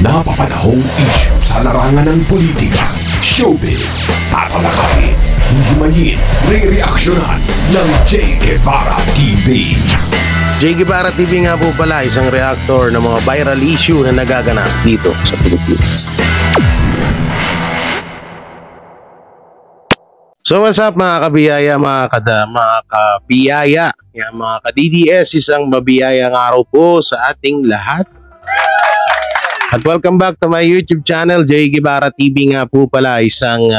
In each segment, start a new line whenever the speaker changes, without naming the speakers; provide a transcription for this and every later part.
Napapanahong issue sa larangan ng politika, showbiz, tatalakayin, hihimayin, re-reaksyonan ng Jay Guevara TV.
Jay Guevara TV nga po pala, isang reactor ng mga viral issue na nagaganap dito sa Pilipinas. So what's up mga kabiyaya, mga kabiyaya, mga ka-DDS, isang mabiyayang araw po sa ating lahat. At welcome back to my YouTube channel, Jay Guevara TV nga po pala, isang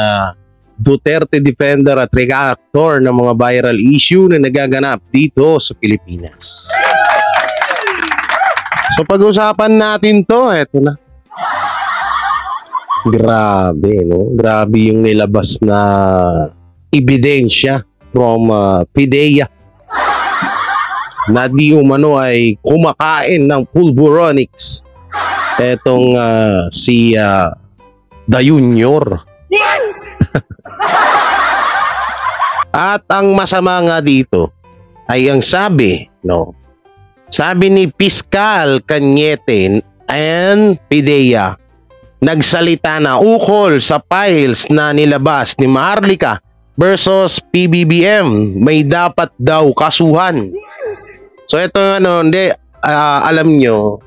Duterte defender at reactor ng mga viral issue na nagaganap dito sa Pilipinas. So pag-usapan natin to, eto na. Grabe, no? Grabe yung nilabas na ebidensya from PIDEA na di umano ay kumakain ng pulveronics etong si The Junior. At ang masama nga dito ay ang sabi ni Piskal Cañete and PIDEA, nagsalita na ukol sa files na nilabas ni Maharlika versus PBBM, may dapat daw kasuhan. So ito alam nyo,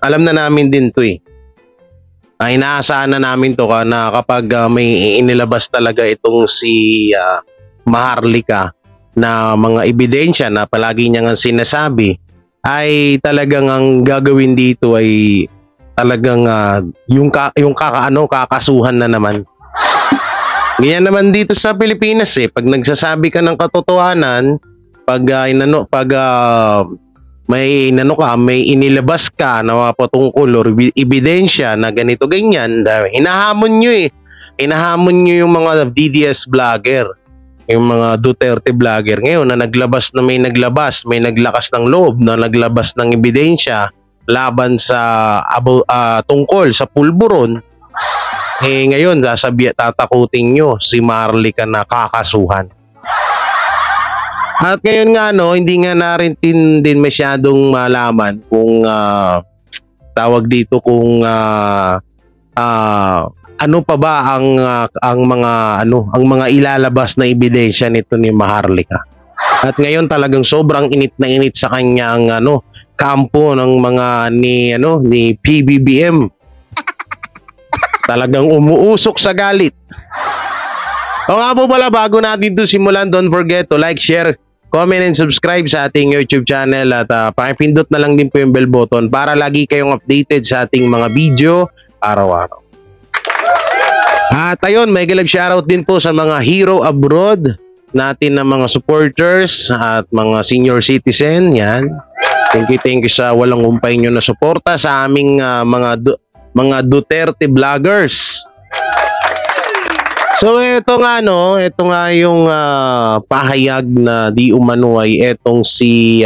alam na namin din to ay inaasahan na namin to na kapag may inilabas talaga itong si Maharlika na mga ebidensya na palagi niya nga sinasabi, ay talagang ang gagawin dito ay talagang kakasuhan na naman. Ganyan naman dito sa Pilipinas pag nagsasabi ka ng katotohanan, pag may inilabas ka na patungkol or ebidensya na ganito ganyan, hinahamon nyo yung mga DDS vlogger, yung mga Duterte vlogger ngayon na may naglakas ng loob na naglabas ng ebidensya laban sa tungkol sa pulburon. Ngayon tatakutin nyo si Maharlika na kakasuhan. At ngayon nga hindi nga narin din masyadong malaman kung tawag dito kung ano pa ba ang mga ilalabas na ebidensya nito ni Maharlika. At ngayon talagang sobrang init na init sa kanyang kampo ng mga ni PBBM. Talagang umuusok sa galit. O nga po pala, bago natin ito simulan, don't forget to like, share, comment and subscribe sa ating YouTube channel at pakipindot na lang din po yung bell button para lagi kayong updated sa ating mga video araw-araw. At ayun, may galag shoutout din po sa mga hero abroad natin na mga supporters at mga senior citizen. Yan. Thank you sa walang humpay nyo na suporta sa aming mga Duterte vloggers. So ito nga yung pahayag na di umano ay etong si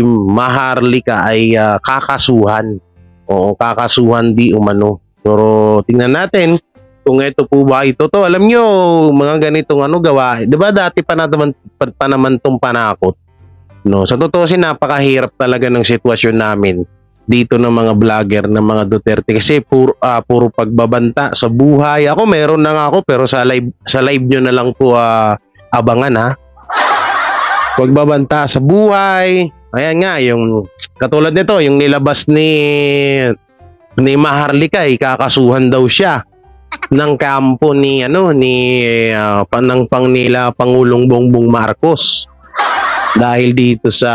Maharlika ay kakasuhan. Oo, kakasuhan di umano. Pero tingnan natin kung ito po ba ito to. Alam nyo, mga ganitong gawa, 'di ba dati pa naman tong panakot. Sa totoo napakahirap talaga ng sitwasyon namin dito ng mga vlogger ng mga Duterte kasi puro pagbabanta sa buhay. Ako meron na nga ako pero sa live nyo na lang po abangan pagbabanta sa buhay. Ayan nga yung katulad nito, yung nilabas ni Maharlika, kakasuhan daw siya ng kampo ng nila Pangulong Bongbong Marcos dahil dito sa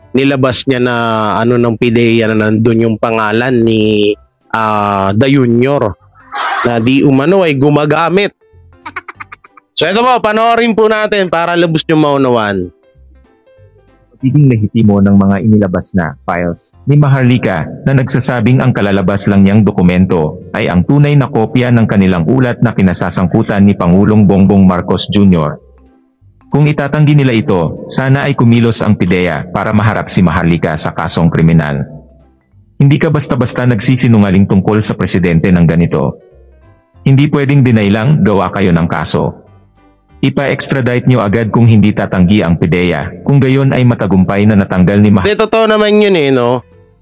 nilabas niya na ng PIDEA na nandun yung pangalan ni The Junior na di umano ay gumagamit. So ito po, panoorin po natin para lubos nyo maunawan.
Pagiging lehitimo ng mga inilabas na files ni Maharlika na nagsasabing ang kalalabas lang niyang dokumento ay ang tunay na kopya ng kanilang ulat na kinasasangkutan ni Pangulong Bongbong Marcos Jr. Kung itatanggi nila ito, sana ay kumilos ang PIDEA para maharap si Maharlika sa kasong kriminal. Hindi ka basta-basta nagsisinungaling tungkol sa presidente ng ganito. Hindi pwedeng deny lang, gawa kayo ng kaso. Ipa-extradite nyo agad kung hindi tatanggi ang PIDEA. Kung gayon ay matagumpay na natanggal ni
Totoo naman yun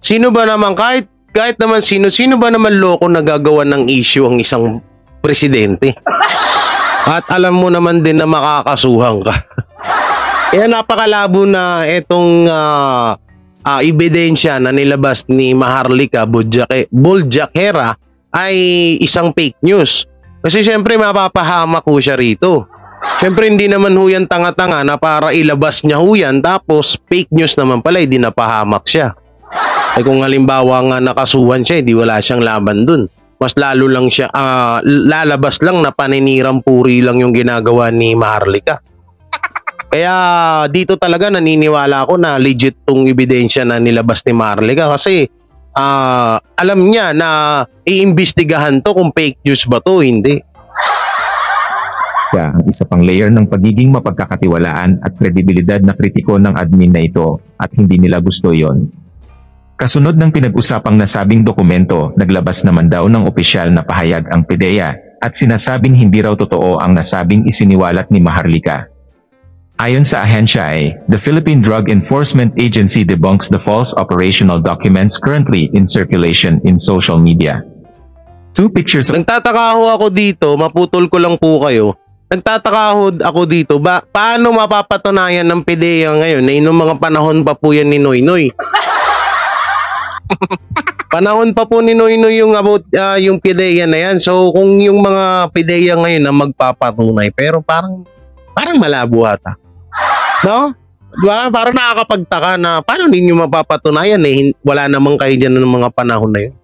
Sino ba naman kahit kahit naman sino ba naman loko na gagawa ng issue ang isang presidente? At alam mo naman din na makakasuhan ka. Kaya napakalabo na itong ebidensya na nilabas ni Maharlika Boljakera ay isang fake news. Kasi syempre mapapahamak ho siya rito. Syempre hindi naman ho yan tanga-tanga na para ilabas niya ho yan tapos fake news naman pala, hindi napahamak siya. Ay kung halimbawa nga nakasuhan siya, di wala siyang laban dun. Mas lalo lang siya, lalabas lang na paninirang puri lang yung ginagawa ni Maharlika. Kaya dito talaga naniniwala ako na legit tong ebidensya na nilabas ni Maharlika kasi alam niya na iimbestigahan to kung fake news ba to, hindi.
Ang isa pang layer ng pagiging mapagkakatiwalaan at kredibilidad na kritiko ng admin na ito at hindi nila gusto yon. Kasunod ng pinag-usapang nasabing dokumento, naglabas naman daw ng opisyal na pahayag ang PDEA at sinasabing hindi raw totoo ang nasabing isiniwalat ni Maharlika. Ayon sa ahensya ay, the Philippine Drug Enforcement Agency debunks the false operational documents currently in circulation in social media. Two pictures of...
Nagtataka ho ako dito, maputol ko lang po kayo. Nagtataka ho ako dito, paano mapapatunayan ng PDEA ngayon na inong mga panahon pa po yan ni Noynoy? Panahon pa po ni Noynoy yung about yung PDEA na yan. So kung yung mga PDEA ngayon na magpapatunay, pero parang malabo ata. No? Diba? Parang nakakapagtaka na paano ninyo mapapatunayan wala namang kayo dyan ng mga panahon na yun.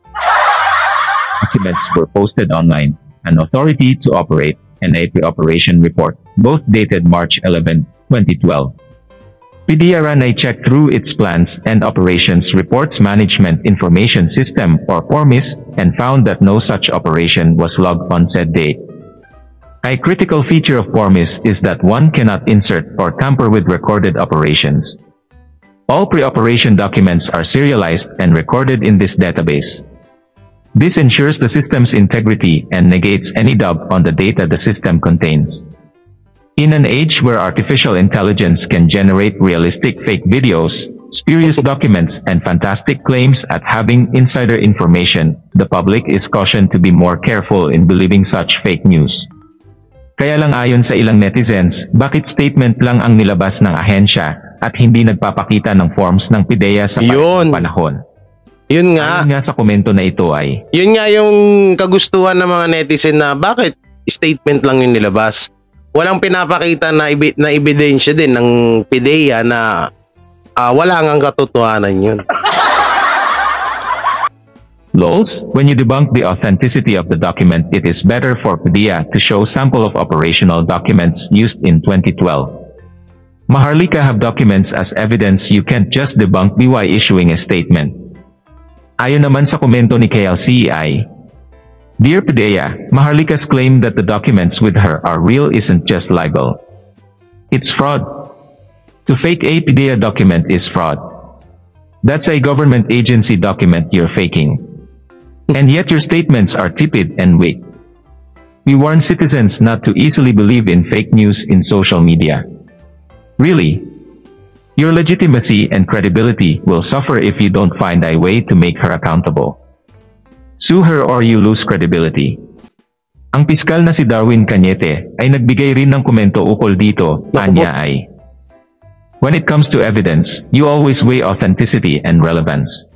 Documents were posted online. An authority to operate and a pre-operation report, both dated March 11, 2012. PDEA ran a check through its Plans and Operations Reports Management Information System or PORMIS and found that no such operation was logged on said date. A critical feature of PORMIS is that one cannot insert or tamper with recorded operations. All pre-operation documents are serialized and recorded in this database. This ensures the system's integrity and negates any doubt on the data the system contains. In an age where artificial intelligence can generate realistic fake videos, spurious documents, and fantastic claims at having insider information, the public is cautioned to be more careful in believing such fake news. Kaya lang ayon sa ilang netizens, bakit statement lang ang nilabas ng ahensya at hindi nagpapakita ng forms ng PDEA sa panahon?
Yun nga.
Ayon nga sa komento na ito ay...
Yun nga yung kagustuhan ng mga netizen na bakit statement lang yung nilabas. Walang pinapakita na ebidensya din ng PDEA na wala ngang katotohanan yun.
Lols, when you debunk the authenticity of the document, it is better for PDEA to show sample of operational documents used in 2012. Maharlika have documents as evidence, you can't just debunk by issuing a statement. Ayon naman sa komento ni KLCEI, Dear PDEA, Maharlika's claim that the documents with her are real isn't just libel. It's fraud. To fake a PDEA document is fraud. That's a government agency document you're faking. And yet your statements are tepid and weak. We warn citizens not to easily believe in fake news in social media. Really, your legitimacy and credibility will suffer if you don't find a way to make her accountable. Sue her or you lose credibility. Ang piskal na si Darwin Cañete ay nagbigay rin ng komento ukol dito, anya ay, when it comes to evidence, you always weigh authenticity and relevance.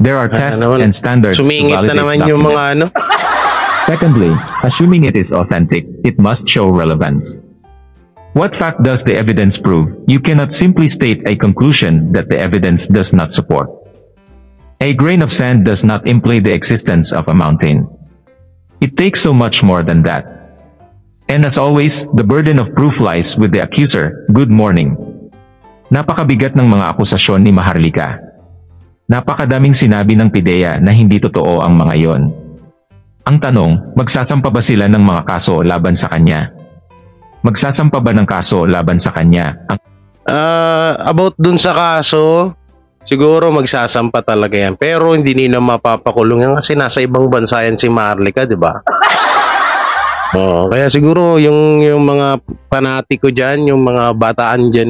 There are tests and standards to validate documents. Secondly, assuming it is authentic, it must show relevance. What fact does the evidence prove? You cannot simply state a conclusion that the evidence does not support. A grain of sand does not imply the existence of a mountain. It takes so much more than that. And as always, the burden of proof lies with the accuser. Good morning. Napakabigat ng mga akusasyon ni Maharlika. Napakadaming sinabi ng PDEA na hindi totoo ang mga yon. Ang tanong, magsasampa ba sila ng mga kaso laban sa kanya? Magsasampa ba ng kaso laban sa kanya?
About dun sa kaso, siguro magsasampa talaga yan. Pero hindi nila mapapakulong yan kasi nasa ibang bansa yan si Maharlika, di ba? Kaya siguro yung mga panatiko dyan, yung mga bataan dyan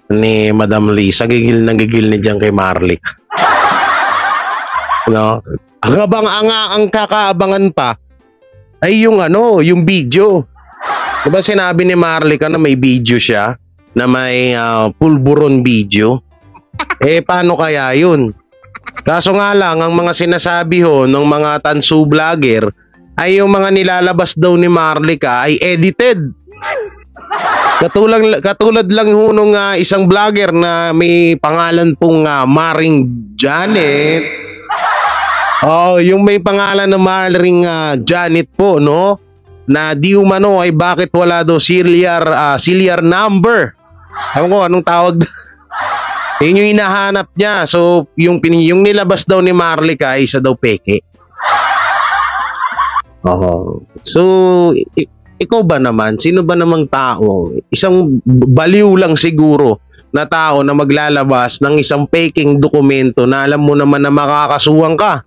ni Madam Lisa, gigil na gigil na dyan kay Maharlika. No? Ang kakaabangan pa ay yung yung video. Diba sinabi ni Marlica na may video siya, na may pulburon video? Paano kaya yun? Kaso nga lang, ang mga sinasabi ng mga tansu vlogger ay yung mga nilalabas daw ni Marlica ay edited. Katulad lang nung isang vlogger na may pangalan pong Maring Janet. Yung may pangalan na Maring Janet po, no? Na di umano ay bakit wala daw serial number. Ewan ko anong tawag. Yun yung hinahanap niya. So, yung nilabas daw ni Marlica ay isa daw peke. So, ikaw ba naman? Sino ba namang tao? Isang baliw lang siguro na tao na maglalabas ng isang peking dokumento na alam mo naman na makakasuhan ka.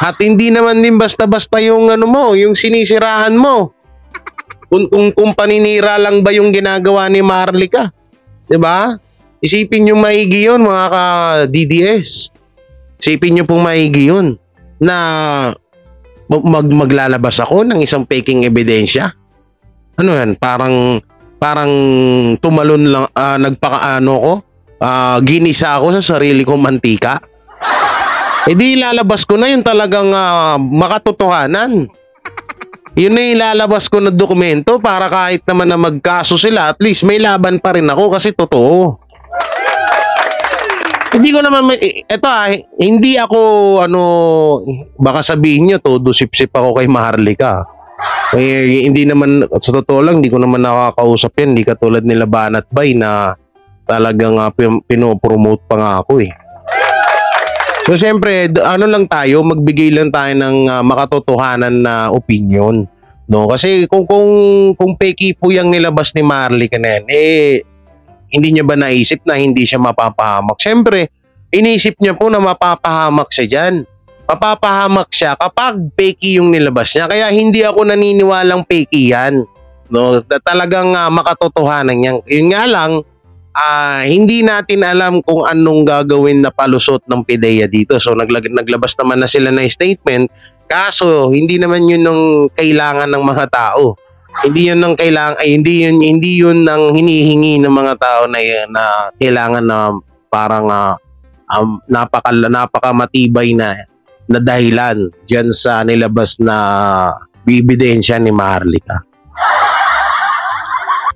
At hindi naman din basta-basta yung yung sinisirahan mo. Kung paninira lang ba yung ginagawa ni Marlica? 'Di ba? Isipin niyo maigi 'yon, mga ka-DDS. Isipin niyo pong maigi 'yon na maglalabas ako ng isang peking ebidensya. Ano yan? Parang tumalon lang, ginisa ako sa sarili kong mantika. Di ilalabas ko na yung talagang makatotohanan. Yun na ilalabas ko na dokumento para kahit naman na magkaso sila, at least may laban pa rin ako kasi totoo. Hindi ko naman, hindi ako, baka sabihin nyo, todo sip-sip ako kay Maharlika. Hindi naman, sa totoo lang, hindi ko naman nakakausap yan. Hindi katulad nila Banat Bay na talagang pinopromote pa nga ako eh. So siyempre, lang tayo, magbigay lang tayo ng makatotohanan na opinion. No? Kasi kung peki po yung nilabas ni Marlica na yan, hindi niya ba naisip na hindi siya mapapahamak? Siyempre, inisip niya po na mapapahamak siya dyan. Mapapahamak siya kapag peki yung nilabas niya. Kaya hindi ako naniniwalang peki yan. No? Talagang makatotohanan yan. Yun nga lang, hindi natin alam kung anong gagawin na palusot ng PIDEA dito. So naglabas naman na sila ng statement. Kaso hindi naman yun ang kailangan ng mga tao. Hindi yun ang kailangan, hindi yun ang hinihingi ng mga tao na kailangan na parang napakamatibay na dahilan diyan sa nilabas na ebidensya ni Marlica.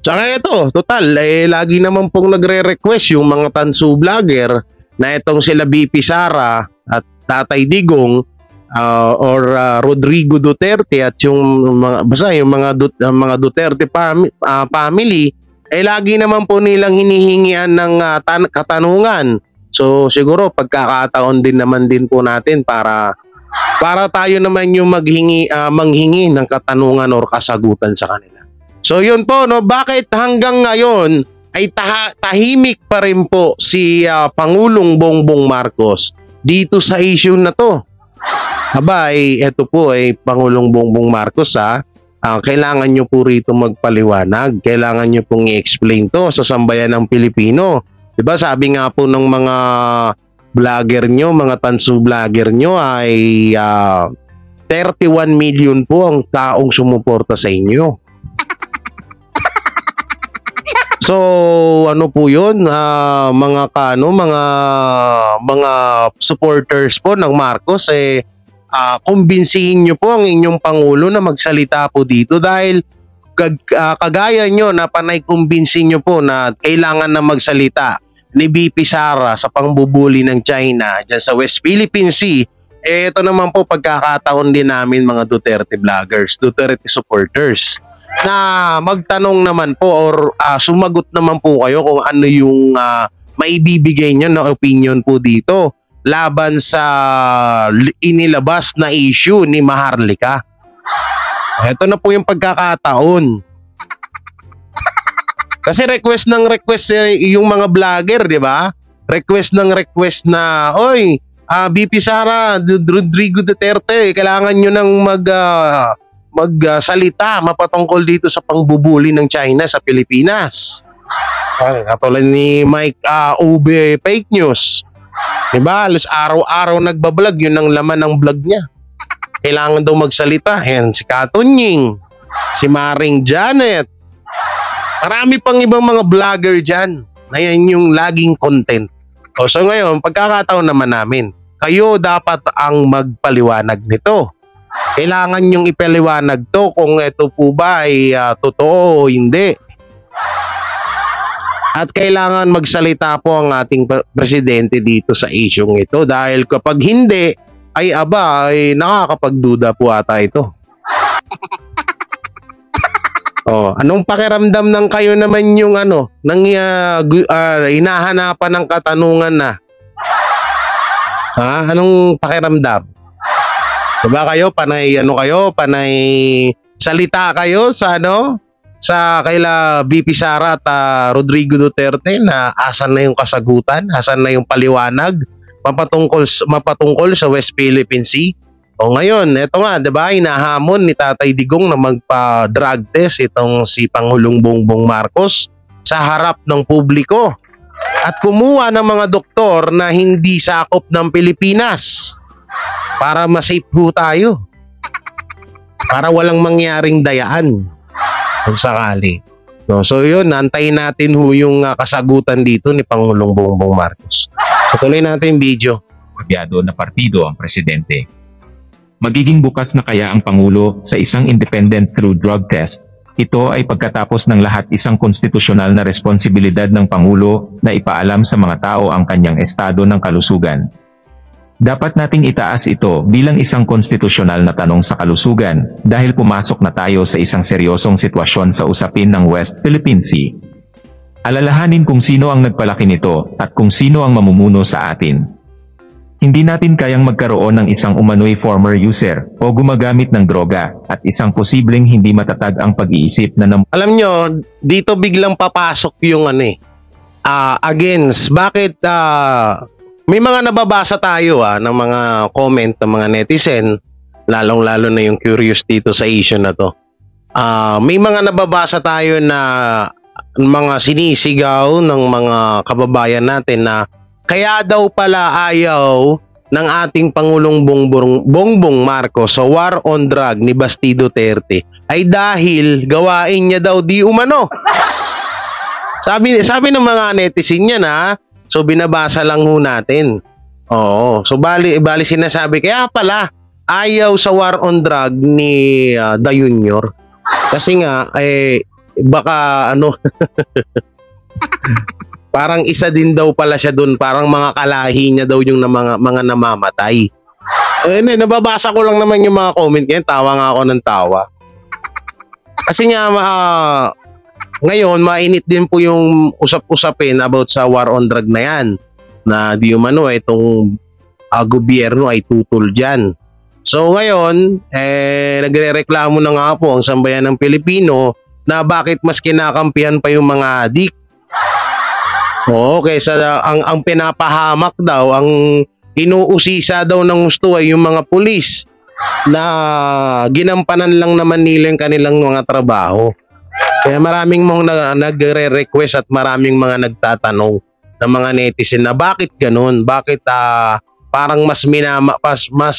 Tsaka ito, total, lagi naman pong nagre-request yung mga tansu vlogger na itong sila BP Sara at Tatay Digong or Rodrigo Duterte at yung mga Duterte family, lagi naman po nilang hinihingian ng katanungan. So siguro pagkakataon din naman din po natin para tayo naman yung manghingi ng katanungan or kasagutan sa kanila. So yun po, no, bakit hanggang ngayon ay tahimik pa rin po si Pangulong Bongbong Marcos dito sa issue na to? Eto po Pangulong Bongbong Marcos kailangan nyo po rito magpaliwanag. Kailangan nyo pong i-explain to sa sambayan ng Pilipino. Diba sabi nga po ng mga vlogger nyo, mga tansu vlogger nyo ay 31 million po ang taong sumuporta sa inyo. So ano po 'yun, mga supporters po ng Marcos kumbinsihin niyo po ang inyong pangulo na magsalita po dito dahil kagaya nyo na panay kumbinsin nyo po na kailangan na magsalita ni BP Sara sa pangbubuli ng China dyan sa West Philippine Sea. Ito naman po pagkakataon din namin mga Duterte vloggers, Duterte supporters na magtanong naman po or sumagot naman po kayo kung ano yung maibibigay nyo na opinion po dito laban sa inilabas na issue ni Maharlika. Ito na po yung pagkakataon. Kasi request yung mga vlogger, di ba? Request na, oy, BP Sara, Rodrigo Duterte, kailangan nyo nang magsalita mapatungkol dito sa pangbubuli ng China sa Pilipinas. Katulad ni Mike Ube Fake News. Diba? Halos araw-araw nagbablog. Yun ang laman ng vlog niya. Kailangan daw magsalita. Ayan, si Katunying, si Maring Janet. Marami pang ibang mga vlogger dyan na yan yung laging content. So ngayon, pagkakataon naman namin, kayo dapat ang magpaliwanag nito. Kailangan yung ipaliwanag to kung ito po ba ay totoo o hindi. At kailangan magsalita po ang ating presidente dito sa isyong ito dahil kapag hindi, ay nakakapagduda po ata ito. Anong pakiramdam ng kayo naman yung hinahanapan ng katanungan na? Anong pakiramdam? Diba kayo, panay salita kayo sa kaila VP Sara at Rodrigo Duterte na asan na yung kasagutan, asan na yung paliwanag mapatungkol sa West Philippine Sea. Ngayon, eto nga, 'di ba, hinahamon ni Tatay Digong na magpa-drug test itong si Pangulong Bongbong Marcos sa harap ng publiko at kumuha ng mga doktor na hindi sakop ng Pilipinas para ma-safe ho tayo. Para walang mangyaring dayaan kung sakali. So yun, antayin natin ho yung kasagutan dito ni Pangulong Bongbong Marcos. So tuloy natin yung video.
Kabyado na partido ang presidente. Magiging bukas na kaya ang Pangulo sa isang independent through drug test? Ito ay pagkatapos ng lahat isang konstitusyonal na responsibilidad ng Pangulo na ipaalam sa mga tao ang kanyang estado ng kalusugan. Dapat nating itaas ito bilang isang konstitusyonal na tanong sa kalusugan dahil pumasok na tayo sa isang seryosong sitwasyon sa usapin ng West Philippine Sea. Alalahanin kung sino ang nagpalaki nito at kung sino ang mamumuno sa atin. Hindi natin kayang magkaroon ng isang umano'y former user o gumagamit ng droga at isang posibleng hindi matatag ang pag-iisip na
Alam nyo, dito biglang papasok yung against. Bakit may mga nababasa tayo ng mga comment ng mga netizen, lalong-lalo na yung curious dito sa issue na to. May mga nababasa tayo na mga sinisigaw ng mga kababayan natin na kaya daw pala ayaw ng ating Pangulong Bongbong Marcos sa war on drug ni Basti Duterte ay dahil gawain niya daw di umano. Sabi ng mga netizen niya na, so binabasa lang ho natin. So bali sinasabi kaya pala ayaw sa war on drug ni Da Junior. Kasi nga baka parang isa din daw pala siya doon, parang mga kalahi niya daw yung mga namamatay. Nababasa ko lang naman yung mga comment niya, tawa nga ako ng tawa. Kasi nga ngayon, mainit din po yung usap-usapin about sa war on drug na yan. Na di umano itong gobyerno ay tutol dyan. So ngayon, nagre-reklamo na nga po ang sambayan ng Pilipino na bakit mas kinakampihan pa yung mga adik. Kaysa ang pinapahamak daw, ang inuusisa daw ng gusto ay yung mga pulis na ginampanan lang naman nila yung kanilang mga trabaho. Kaya maraming mga nagre-request at maraming mga nagtatanong ng mga netizen na bakit ganun? Bakit parang mas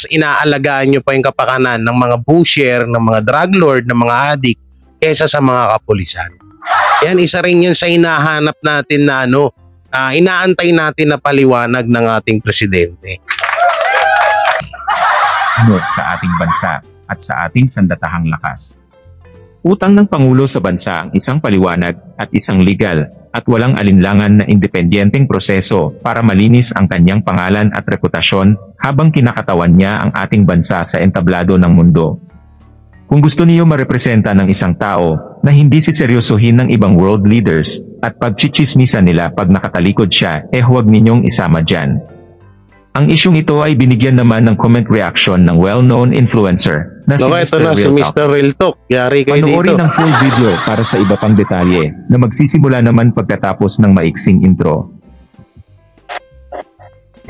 inaalagaan nyo pa yung kapakanan ng mga pusher, ng mga drug lord, ng mga adik kaysa sa mga kapulisan. Yan, isa rin yan sa hinahanap natin na inaantay natin na paliwanag ng ating presidente.
Sa ating bansa at sa ating sandatahang lakas. Utang ng Pangulo sa bansa ang isang paliwanag at isang legal at walang alinlangan na independenteng proseso para malinis ang kanyang pangalan at reputasyon habang kinakatawan niya ang ating bansa sa entablado ng mundo. Kung gusto niyo marepresenta ng isang tao na hindi siseryosohin ng ibang world leaders at pagchichismisan nila pag nakatalikod siya, huwag ninyong isama dyan. Ang isyong ito ay binigyan naman ng comment reaction ng well-known influencer na si
Mr. Real Talk. Yari kayo
Panoorin
dito.
ang full video para sa iba pang detalye na magsisimula naman pagkatapos ng maiksing intro.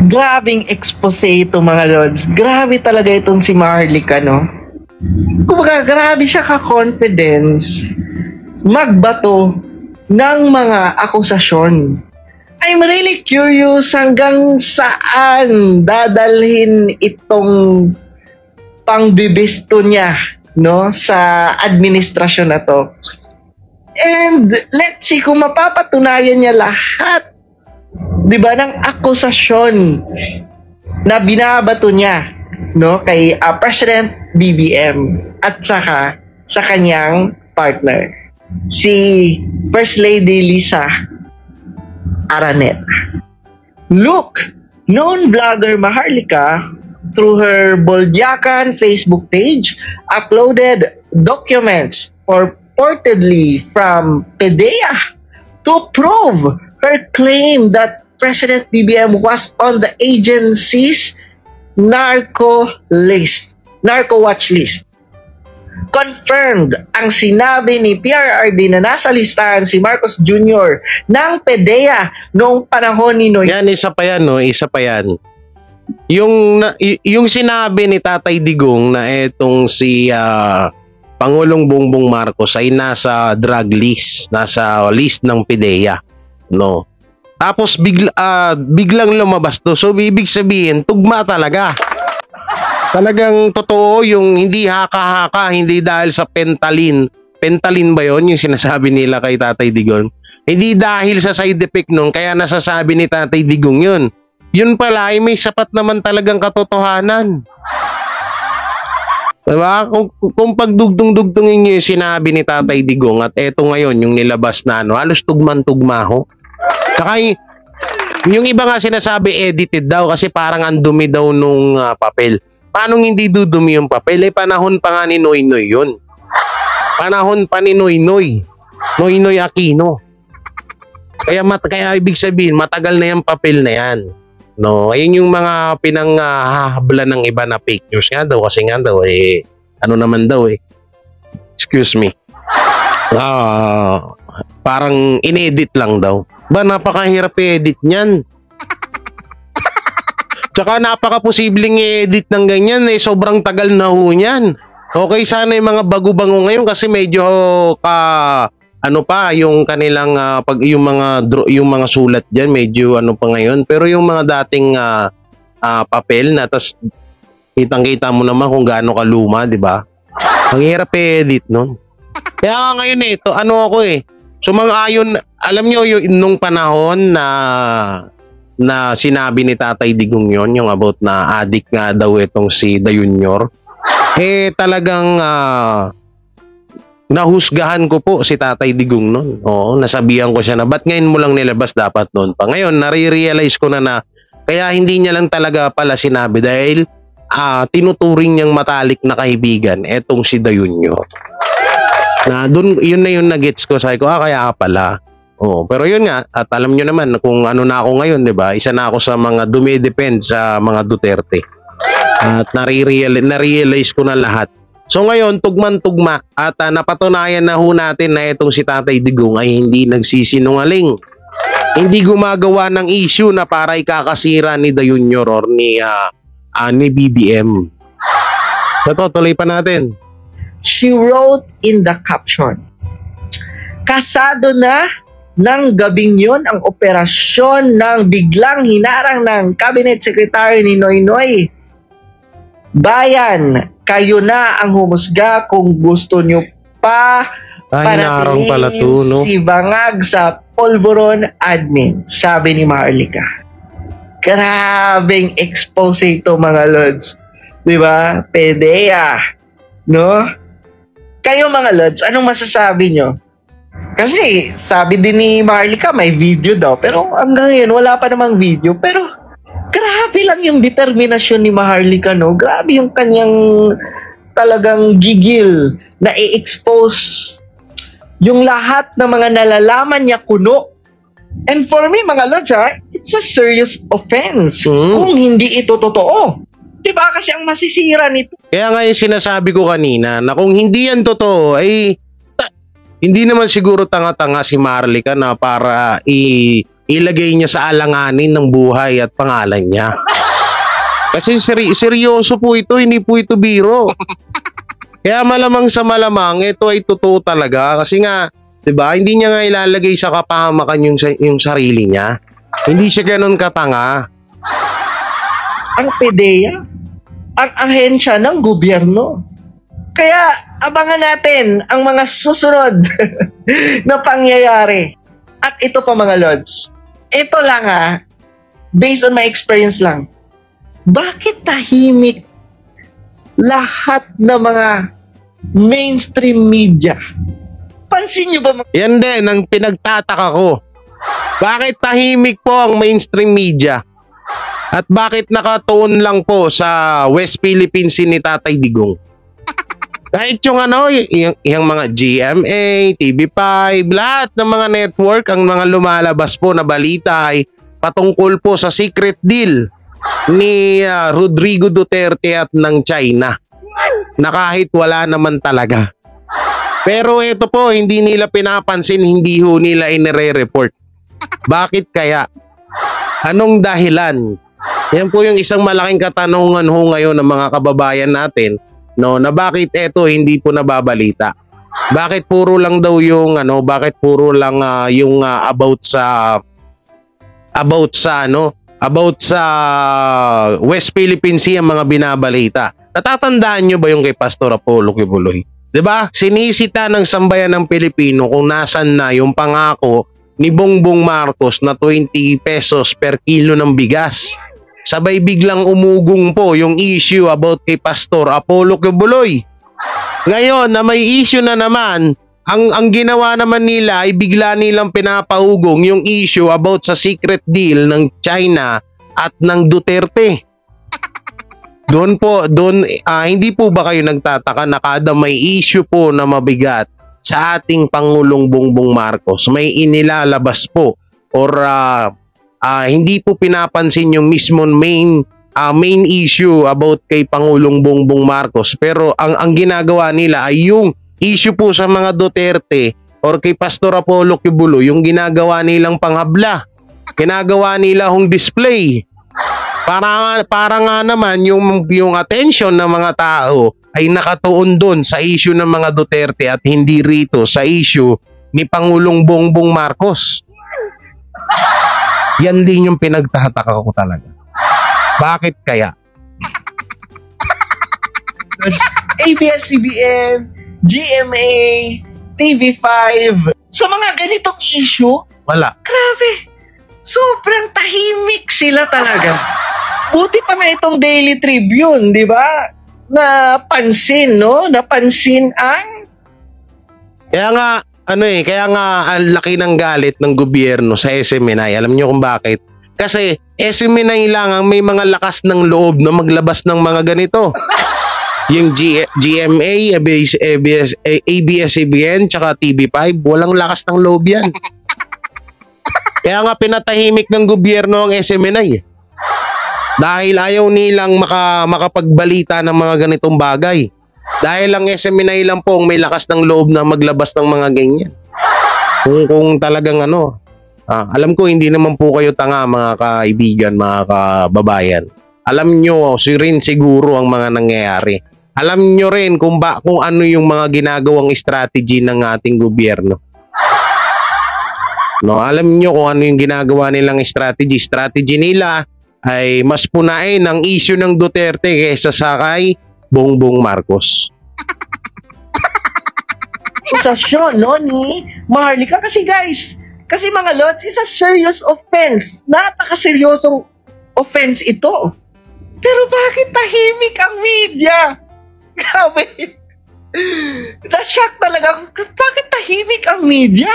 Grabing expose ito mga lords. Grabe talaga itong si Maharlika, no? Kumbaga, grabe siya ka-confidence magbato ng mga akusasyon. I'm really curious hanggang saan dadalhin itong pangbibisto niya, no, sa administrasyon na to. And let's see kung mapapatunayan niya lahat, 'di ba, ng akusasyon na binabato niya, no, kay President BBM at saka sa kanyang partner, si First Lady Lisa Araneta. Look, known vlogger Maharlika, through her Bolyakan Facebook page, uploaded documents purportedly from PDEA to prove her claim that President BBM was on the agency's narco watch list. Confirmed ang sinabi ni PRRD na nasa listahan si Marcos Jr. ng PDEA noong panahon ni Noy.
Yan, isa pa yan, no? Isa pa yan. Yung sinabi ni Tatay Digong na etong si Pangulong Bongbong Marcos ay nasa drug list, nasa list ng PDEA, no? Tapos biglang lumabas to. So ibig sabihin, tugma talaga. Talagang totoo yung hindi haka-haka, hindi dahil sa Pentalin. Pentalin ba yon yung sinasabi nila kay Tatay Digong? Hindi dahil sa side effect nun, kaya nasasabi ni Tatay Digong yun. Yun pala ay may sapat naman talagang katotohanan. Diba? Kung pagdugtong-dugtongin nyo yung sinabi ni Tatay Digong at eto ngayon yung nilabas na ano, halos tugman-tugma ho. Saka yung iba nga sinasabi edited daw kasi parang ang dumi daw nung papel. Paano hindi dudumi yung papel? Eh, panahon pa nga ni Noynoy yun. Panahon pa ni Noynoy. Noynoy Aquino. Kaya ibig sabihin, matagal na yung papel na yan. No, ayun yung mga pinanghahabla ng iba na fake news nga daw. Kasi nga daw, ano naman daw excuse me. Parang inedit lang daw. Ba, napakahirap i-edit niyan. Tsaka napaka-posibleng i-edit ng ganyan sobrang tagal na ho niyan. Okay, sana yung mga bago-bango ngayon kasi medyo ano pa yung kanilang yung mga sulat diyan medyo ano pa ngayon, pero yung mga dating papel na tas kitang-kita mo naman kung gaano kaluma, 'di ba? Ang hirap i-edit noon. Kaya ngayon ito, ano ako sumang-ayon, alam nyo nung panahon na sinabi ni Tatay Digong yon, yung about na addict nga daw itong si Da Junior, talagang nahusgahan ko po si Tatay Digong noon. Oo, nasabihan ko siya na ba't ngayon mo lang nilabas, dapat noon pa. Ngayon, nare-realize ko na kaya hindi niya lang talaga pala sinabi dahil tinuturing niyang matalik na kaibigan etong si Da Junior. Na doon, yun na yung nagets ko. Sabi ko, kaya pala. Oo, pero yun nga, at alam nyo naman kung ano na ako ngayon, 'di ba? Isa na ako sa mga dumidepend sa mga Duterte. At na-realize ko na lahat. So ngayon, tugman-tugma at napatunayan na ho natin na itong si Tatay Digong ay hindi nagsisinungaling. Hindi gumagawa ng issue na para ikakasira ni Da Junior or ni BBM. So tuloy pa natin.
She wrote in the caption, kasado na ng gabing yun ang operasyon ng biglang hinarang ng Cabinet Secretary ni Noynoy. Bayan, kayo na ang humusga kung gusto nyo pa panatiliin si Bangag sa Polvoron admin, sabi ni Maharlika. Grabing expose ito mga lods. Diba? PDEA. No? Kayo mga lods, anong masasabi nyo? Kasi sabi din ni Maharlika may video daw, pero hanggang ngayon wala pa namang video. Pero grabe lang yung determinasyon ni Maharlika, no? Grabe yung kanyang talagang gigil na i-expose yung lahat ng mga nalalaman niya kuno. And for me, mga lods, it's a serious offense kung hindi ito totoo. Diba? Kasi ang masisira nito.
Kaya nga yung sinasabi ko kanina na kung hindi yan totoo, hindi naman siguro tanga-tanga si Maharlika na para ilagay niya sa alanganin ng buhay at pangalan niya. Kasi seryoso po ito, hindi po ito biro. Kaya malamang sa malamang, ito ay totoo talaga. Kasi nga, 'di ba? Hindi niya nga ilalagay sa kapahamakan yung sarili niya. Hindi siya ganun katanga.
Ang PDEA, ang ahensya ng gobyerno. Kaya abangan natin ang mga susunod na pangyayari. At ito pa mga Lods, ito lang based on my experience lang, bakit tahimik lahat ng mga mainstream media? Pansin nyo ba?
Yan din ang pinagtataka ko. Bakit tahimik po ang mainstream media? At bakit nakatuon lang po sa West Philippine Sea ni Tatay Digong? Kahit yung yung mga GMA, TV5, lahat ng mga network, ang mga lumalabas po na balita ay patungkol po sa secret deal ni Rodrigo Duterte at ng China. Na kahit wala naman talaga. Pero ito po, hindi nila pinapansin, hindi ho nila inire-report. Bakit kaya? Anong dahilan? Yan po yung isang malaking katanungan ho ngayon ng mga kababayan natin, no, na bakit ito hindi po nababalita. Bakit puro lang daw yung bakit puro lang yung about sa West Philippine Sea ang mga binabalita. Natatandaan nyo ba yung kay Pastor Apollo Kibuloy? 'Di ba? Sinisita ng sambayan ng Pilipino kung nasan na yung pangako ni Bongbong Marcos na 20 pesos per kilo ng bigas. Sabay biglang umugong po yung issue about kay Pastor Apollo Kibuloy. Ngayon na may issue na naman, ang ginawa naman nila ay bigla nilang pinapaugong yung issue about sa secret deal ng China at ng Duterte. Hindi po ba kayo nagtataka na kada may issue po na mabigat sa ating Pangulong Bongbong Marcos, may inilalabas po or hindi po pinapansin yung mismo main issue about kay Pangulong Bongbong Marcos, pero ang ginagawa nila ay yung issue po sa mga Duterte or kay Pastor Apollo Kibuloy, yung ginagawa nilang panghabla, ginagawa nila hong display. Para nga naman yung attention ng mga tao ay nakatuon doon sa issue ng mga Duterte at hindi rito sa issue ni Pangulong Bongbong Marcos. Yan din yung pinagtataka ko talaga. Bakit kaya?
ABS-CBN, GMA, TV5, sa mga ganitong issue,
wala.
Grabe. Sobrang tahimik sila talaga. Buti pa nga itong Daily Tribune, di ba? Napansin, no? Napansin ang...
Kaya nga ang laki ng galit ng gobyerno sa SMNI. Alam niyo kung bakit? Kasi SMNI lang ang may mga lakas ng loob na maglabas ng mga ganito. Yung GMA, ABS-CBN, tsaka TV5, walang lakas ng loob yan. Kaya nga pinatahimik ng gobyerno ang SMNI. Dahil ayaw nilang makapagbalita ng mga ganitong bagay. Dahil ang SMNI lang po ang may lakas ng loob na maglabas ng mga ganyan. Kung talagang alam ko hindi naman po kayo tanga mga kaibigan, mga kababayan. Alam nyo rin siguro ang mga nangyayari. Alam nyo rin kung ano yung mga ginagawang strategy ng ating gobyerno. No, alam nyo kung ano yung ginagawa nilang strategy. Strategy nila ay mas punain ang issue ng Duterte kaysa sa kay Bongbong Marcos.
Akusasyon, no, ni Maharlika. Kasi guys, mga Lods, is a serious offense. Napakaseryosong offense ito. Pero bakit tahimik ang media? Grabe. Na-shock talaga. Bakit tahimik ang media?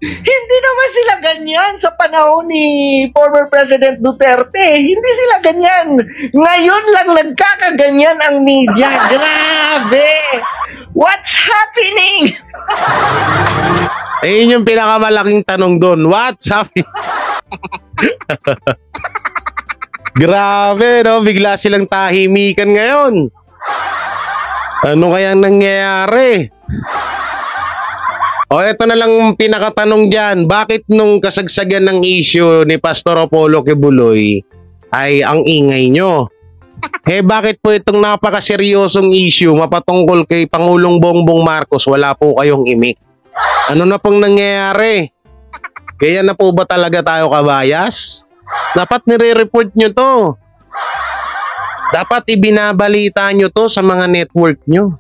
Hindi naman sila ganyan sa panahon ni former President Duterte. Hindi sila ganyan. Ngayon lang nagkakaganyan ang media. Grabe! What's happening?
Yun yung pinakamalaking tanong doon. What's happening? Grabe, no? Bigla silang tahimikan ngayon. Ano kayang nangyayari? O eto na lang pinakatanong dyan, bakit nung kasagsagan ng issue ni Pastor Apollo Kibuloy ay ang ingay nyo? Bakit po itong napakaseryosong issue mapatungkol kay Pangulong Bongbong Marcos wala po kayong imik? Ano na pong nangyayari? Kaya na po ba talaga tayo kabayas? Dapat nire-report nyo to. Dapat ibinabalita nyo to sa mga network nyo.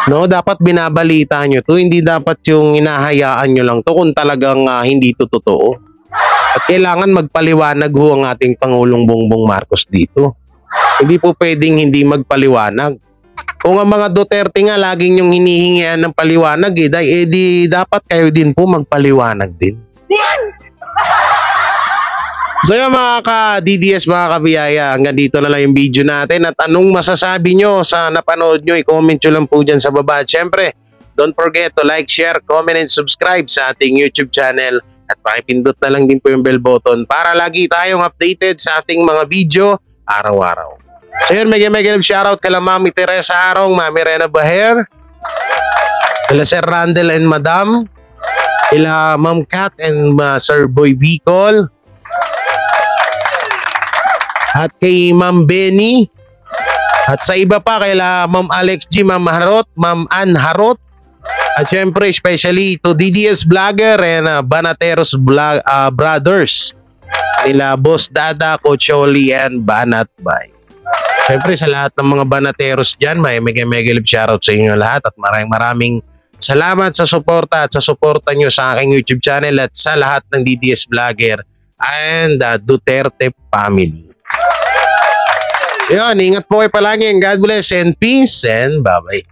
No, dapat binabalita nyo to. Hindi dapat yung inahayaan nyo lang to kung talagang hindi to totoo. At kailangan magpaliwanag ho ang ating Pangulong Bongbong Marcos dito. Hindi po pwedeng hindi magpaliwanag. Kung ang mga Duterte nga laging yung hinihingian ng paliwanag di dapat kayo din po magpaliwanag din. So yun mga ka-DDS, mga kabiyaya, hanggang dito na lang yung video natin. At anong masasabi nyo sa napanood nyo, i-comment nyo lang po dyan sa baba. At syempre, don't forget to like, share, comment, and subscribe sa ating YouTube channel. At pakipindot na lang din po yung bell button para lagi tayong updated sa ating mga video araw-araw. So yun, mega shoutout kala Mami Teresa Arong, Mami Rena Baher, kala Sir Randall and Madam, kila Ma'am Kat and Sir Boy Bicol, at kay Ma'am Benny, at sa iba pa kaila Ma'am Alex G, Ma'am Harot, Ma'am Ann Harot, at syempre especially to DDS Vlogger and Banateros Brothers, nila Boss Dada, Coach Oli, and Banat Bay. Syempre sa lahat ng mga Banateros dyan, may mega shoutout sa inyo lahat at maraming salamat sa suporta at sa suporta nyo sa aking YouTube channel at sa lahat ng DDS Vlogger and Duterte family. So yun, ingat po kayo palagi and God bless and peace and bye-bye.